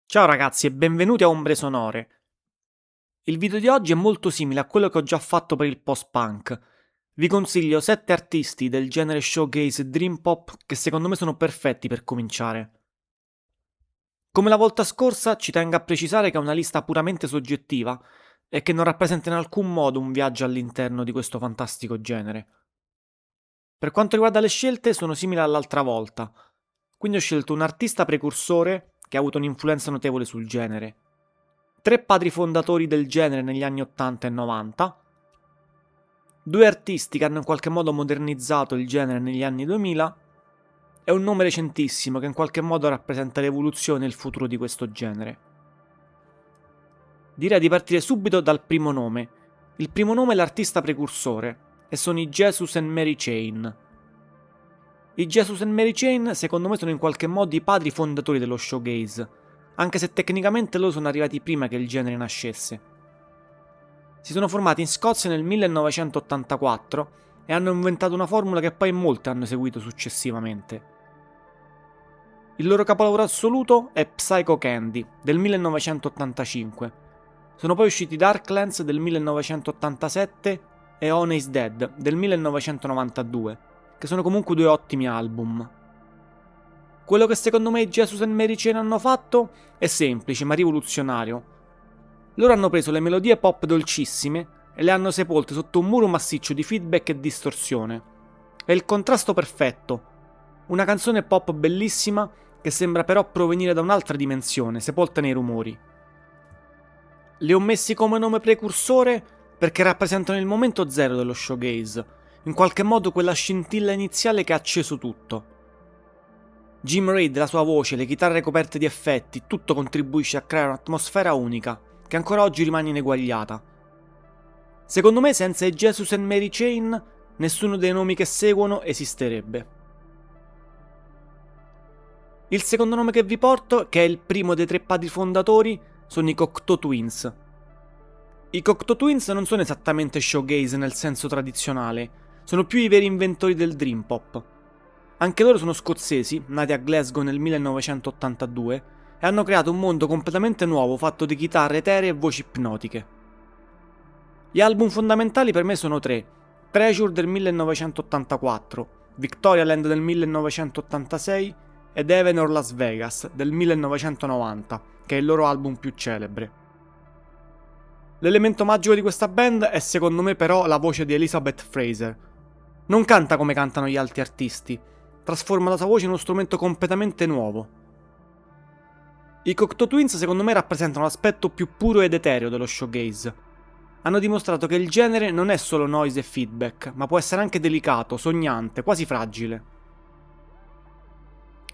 Ciao ragazzi e benvenuti a Ombre Sonore. Il video di oggi è molto simile a quello che ho già fatto per il post-punk. Vi consiglio 7 artisti del genere showgaze e dream pop che secondo me sono perfetti per cominciare. Come la volta scorsa ci tengo a precisare che è una lista puramente soggettiva e che non rappresenta in alcun modo un viaggio all'interno di questo fantastico genere. Per quanto riguarda le scelte sono simili all'altra volta, quindi ho scelto un artista precursore che ha avuto un'influenza notevole sul genere, 3 padri fondatori del genere negli anni 80 e 90, 2 artisti che hanno in qualche modo modernizzato il genere negli anni 2000 e un nome recentissimo che in qualche modo rappresenta l'evoluzione e il futuro di questo genere. Direi di partire subito dal primo nome. Il primo nome è l'artista precursore e sono i Jesus and Mary Chain. I Jesus and Mary Chain secondo me sono in qualche modo i padri fondatori dello showgaze, anche se tecnicamente loro sono arrivati prima che il genere nascesse. Si sono formati in Scozia nel 1984 e hanno inventato una formula che poi molti hanno seguito successivamente. Il loro capolavoro assoluto è Psycho Candy del 1985. Sono poi usciti Darklands del 1987 e One is Dead del 1992, che sono comunque 2 ottimi album. Quello che secondo me i Jesus and Mary Chain hanno fatto è semplice ma rivoluzionario. Loro hanno preso le melodie pop dolcissime e le hanno sepolte sotto un muro massiccio di feedback e distorsione. È il contrasto perfetto. Una canzone pop bellissima che sembra però provenire da un'altra dimensione, sepolta nei rumori. Li ho messi come nome precursore perché rappresentano il momento zero dello showgaze, in qualche modo quella scintilla iniziale che ha acceso tutto. Jim Reid, la sua voce, le chitarre coperte di effetti, tutto contribuisce a creare un'atmosfera unica, che ancora oggi rimane ineguagliata. Secondo me senza i Jesus and Mary Chain, nessuno dei nomi che seguono esisterebbe. Il secondo nome che vi porto, che è il primo dei 3 padri fondatori, sono i Cocteau Twins. I Cocteau Twins non sono esattamente showgaze nel senso tradizionale, sono più i veri inventori del dream pop. Anche loro sono scozzesi, nati a Glasgow nel 1982, e hanno creato un mondo completamente nuovo fatto di chitarre eteree e voci ipnotiche. Gli album fondamentali per me sono 3: Treasure del 1984, Victorialand del 1986 ed Heaven or Las Vegas del 1990, che è il loro album più celebre. L'elemento magico di questa band è secondo me però la voce di Elizabeth Fraser. Non canta come cantano gli altri artisti, trasforma la sua voce in uno strumento completamente nuovo. I Cocteau Twins secondo me rappresentano l'aspetto più puro ed etereo dello showgaze. Hanno dimostrato che il genere non è solo noise e feedback, ma può essere anche delicato, sognante, quasi fragile.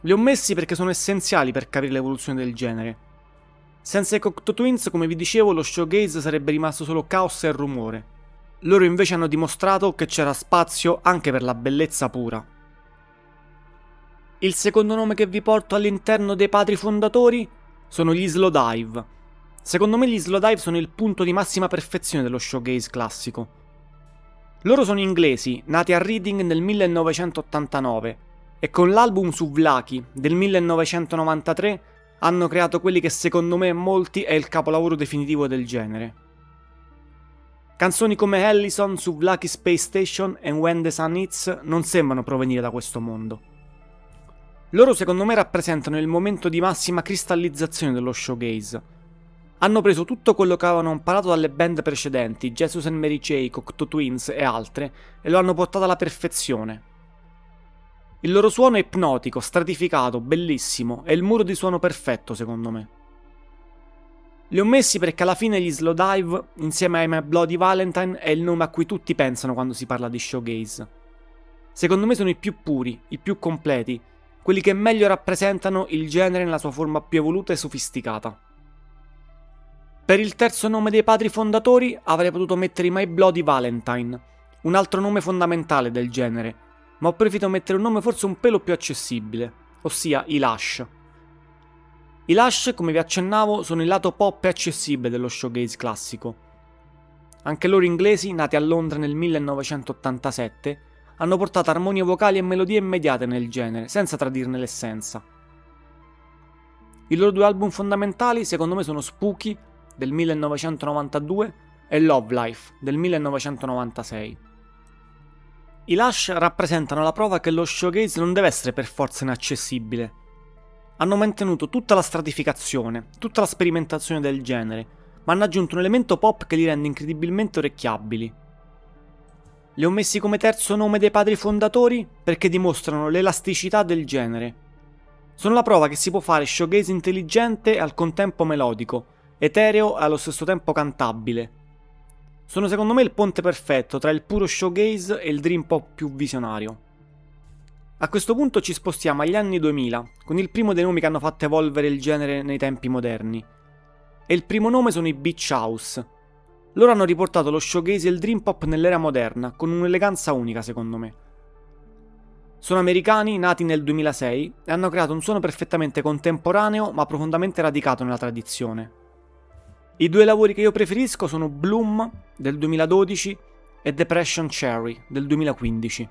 Li ho messi perché sono essenziali per capire l'evoluzione del genere. Senza i Cocteau Twins, come vi dicevo, lo showgaze sarebbe rimasto solo caos e rumore. Loro invece hanno dimostrato che c'era spazio anche per la bellezza pura. Il secondo nome che vi porto all'interno dei padri fondatori sono gli Slowdive. Secondo me gli Slowdive sono il punto di massima perfezione dello showgaze classico. Loro sono inglesi, nati a Reading nel 1989 e con l'album Souvlaki del 1993 hanno creato quelli che secondo me molti è il capolavoro definitivo del genere. Canzoni come Allison, Souvlaki Space Station e When the Sun Hits non sembrano provenire da questo mondo. Loro secondo me rappresentano il momento di massima cristallizzazione dello showgaze. Hanno preso tutto quello che avevano imparato dalle band precedenti, Jesus and Mary Chain, Cocteau Twins e altre, e lo hanno portato alla perfezione. Il loro suono è ipnotico, stratificato, bellissimo, è il muro di suono perfetto secondo me. Li ho messi perché alla fine gli Slowdive, insieme ai My Bloody Valentine, è il nome a cui tutti pensano quando si parla di showgaze. Secondo me sono i più puri, i più completi, quelli che meglio rappresentano il genere nella sua forma più evoluta e sofisticata. Per il terzo nome dei padri fondatori avrei potuto mettere i My Bloody Valentine, un altro nome fondamentale del genere, ma ho preferito mettere un nome forse un pelo più accessibile, ossia i Lush. I Lush, come vi accennavo, sono il lato pop e accessibile dello showgaze classico. Anche loro inglesi, nati a Londra nel 1987, hanno portato armonie vocali e melodie immediate nel genere, senza tradirne l'essenza. I loro due album fondamentali secondo me sono Spooky del 1992 e Love Life del 1996. I Lush rappresentano la prova che lo showgaze non deve essere per forza inaccessibile. Hanno mantenuto tutta la stratificazione, tutta la sperimentazione del genere, ma hanno aggiunto un elemento pop che li rende incredibilmente orecchiabili. Li ho messi come terzo nome dei padri fondatori perché dimostrano l'elasticità del genere. Sono la prova che si può fare showgaze intelligente e al contempo melodico, etereo e allo stesso tempo cantabile. Sono secondo me il ponte perfetto tra il puro showgaze e il dream pop più visionario. A questo punto ci spostiamo agli anni 2000, con il primo dei nomi che hanno fatto evolvere il genere nei tempi moderni. E il primo nome sono i Beach House. Loro hanno riportato lo showgaze e il dream pop nell'era moderna, con un'eleganza unica secondo me. Sono americani, nati nel 2006, e hanno creato un suono perfettamente contemporaneo ma profondamente radicato nella tradizione. I due lavori che io preferisco sono Bloom del 2012 e Depression Cherry del 2015.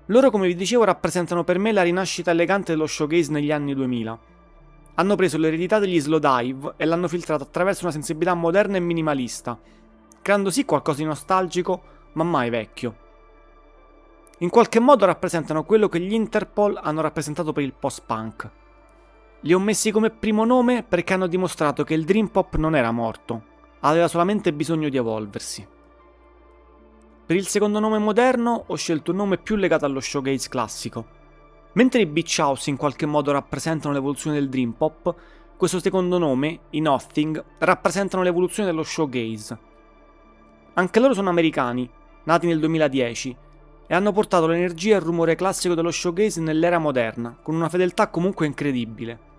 Loro, come vi dicevo, rappresentano per me la rinascita elegante dello showgaze negli anni 2000. Hanno preso l'eredità degli slowdive e l'hanno filtrata attraverso una sensibilità moderna e minimalista, creando sì qualcosa di nostalgico, ma mai vecchio. In qualche modo rappresentano quello che gli Interpol hanno rappresentato per il post-punk. Li ho messi come primo nome perché hanno dimostrato che il dream pop non era morto, aveva solamente bisogno di evolversi. Per il secondo nome moderno ho scelto un nome più legato allo showgaze classico. Mentre i Beach House in qualche modo rappresentano l'evoluzione del dream pop, questo secondo nome, i Nothing, rappresentano l'evoluzione dello showgaze. Anche loro sono americani, nati nel 2010, e hanno portato l'energia e il rumore classico dello showgaze nell'era moderna, con una fedeltà comunque incredibile.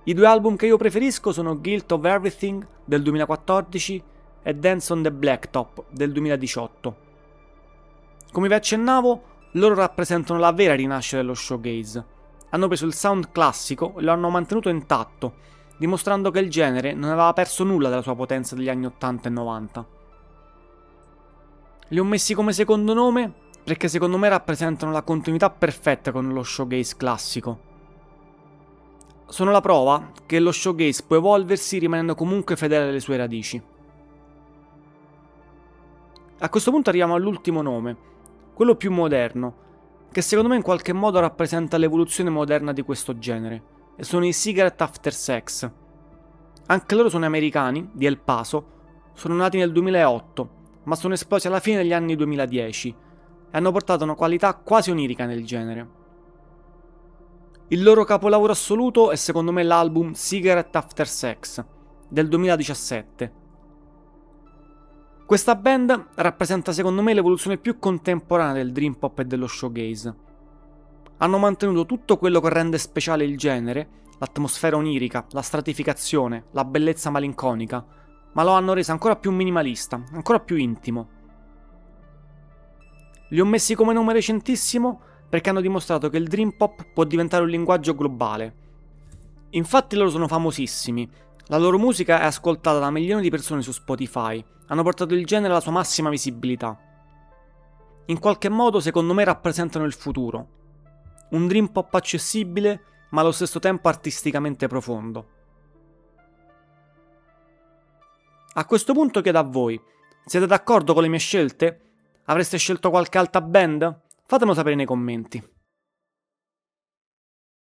I due album che io preferisco sono Guilt of Everything del 2014 e Dance on the Blacktop del 2018. Come vi accennavo, loro rappresentano la vera rinascita dello showgaze. Hanno preso il sound classico e lo hanno mantenuto intatto, dimostrando che il genere non aveva perso nulla della sua potenza degli anni 80 e 90. Li ho messi come secondo nome perché secondo me rappresentano la continuità perfetta con lo showgaze classico. Sono la prova che lo showgaze può evolversi rimanendo comunque fedele alle sue radici. A questo punto arriviamo all'ultimo nome, quello più moderno, che secondo me in qualche modo rappresenta l'evoluzione moderna di questo genere, e sono i Cigarette After Sex. Anche loro sono americani, di El Paso, sono nati nel 2008, ma sono esplosi alla fine degli anni 2010 e hanno portato una qualità quasi onirica nel genere. Il loro capolavoro assoluto è secondo me l'album Cigarette After Sex del 2017. Questa band rappresenta secondo me l'evoluzione più contemporanea del dream pop e dello showgaze. Hanno mantenuto tutto quello che rende speciale il genere, l'atmosfera onirica, la stratificazione, la bellezza malinconica, ma lo hanno reso ancora più minimalista, ancora più intimo. Li ho messi come nome recentissimo perché hanno dimostrato che il dream pop può diventare un linguaggio globale. Infatti loro sono famosissimi, la loro musica è ascoltata da milioni di persone su Spotify, hanno portato il genere alla sua massima visibilità. In qualche modo secondo me rappresentano il futuro, un dream pop accessibile ma allo stesso tempo artisticamente profondo. A questo punto chiedo a voi, siete d'accordo con le mie scelte? Avreste scelto qualche altra band? Fatemelo sapere nei commenti.